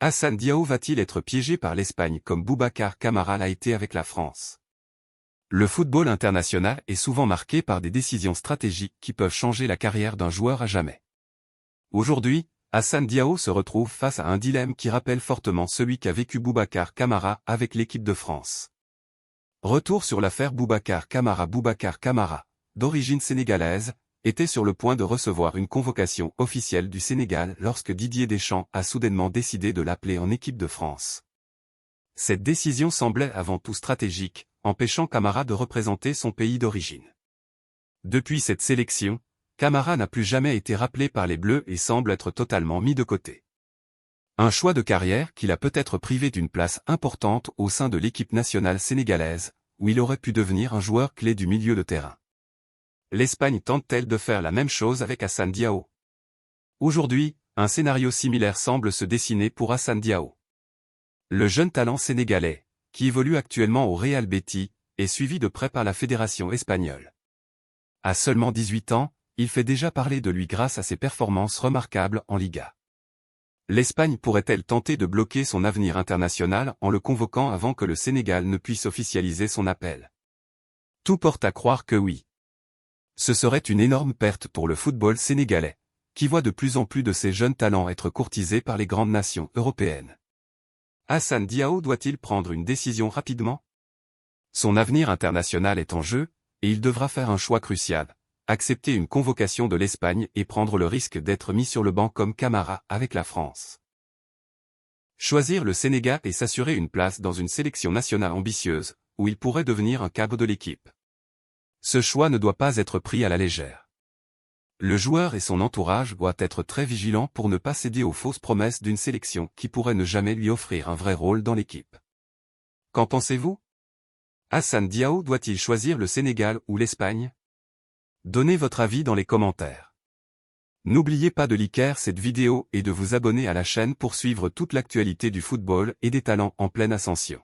Hassan Diao va-t-il être piégé par l'Espagne comme Boubacar Kamara l'a été avec la France? Le football international est souvent marqué par des décisions stratégiques qui peuvent changer la carrière d'un joueur à jamais. Aujourd'hui, Hassan Diao se retrouve face à un dilemme qui rappelle fortement celui qu'a vécu Boubacar Kamara avec l'équipe de France. Retour sur l'affaire Boubacar Kamara. Boubacar Kamara, d'origine sénégalaise, était sur le point de recevoir une convocation officielle du Sénégal lorsque Didier Deschamps a soudainement décidé de l'appeler en équipe de France. Cette décision semblait avant tout stratégique, empêchant Kamara de représenter son pays d'origine. Depuis cette sélection, Kamara n'a plus jamais été rappelé par les Bleus et semble être totalement mis de côté. Un choix de carrière qui l'a peut-être privé d'une place importante au sein de l'équipe nationale sénégalaise, où il aurait pu devenir un joueur clé du milieu de terrain. L'Espagne tente-t-elle de faire la même chose avec Hassan Diao? Aujourd'hui, un scénario similaire semble se dessiner pour Hassan Diao. Le jeune talent sénégalais, qui évolue actuellement au Real Betis, est suivi de près par la fédération espagnole. À seulement 18 ans, il fait déjà parler de lui grâce à ses performances remarquables en Liga. L'Espagne pourrait-elle tenter de bloquer son avenir international en le convoquant avant que le Sénégal ne puisse officialiser son appel? Tout porte à croire que oui. Ce serait une énorme perte pour le football sénégalais, qui voit de plus en plus de ces jeunes talents être courtisés par les grandes nations européennes. Hassan Diao doit-il prendre une décision rapidement? Son avenir international est en jeu, et il devra faire un choix crucial. Accepter une convocation de l'Espagne et prendre le risque d'être mis sur le banc comme Kamara avec la France. Choisir le Sénégal et s'assurer une place dans une sélection nationale ambitieuse, où il pourrait devenir un cadre de l'équipe. Ce choix ne doit pas être pris à la légère. Le joueur et son entourage doivent être très vigilants pour ne pas céder aux fausses promesses d'une sélection qui pourrait ne jamais lui offrir un vrai rôle dans l'équipe. Qu'en pensez-vous? Hassan Diao doit-il choisir le Sénégal ou l'Espagne? Donnez votre avis dans les commentaires. N'oubliez pas de liker cette vidéo et de vous abonner à la chaîne pour suivre toute l'actualité du football et des talents en pleine ascension.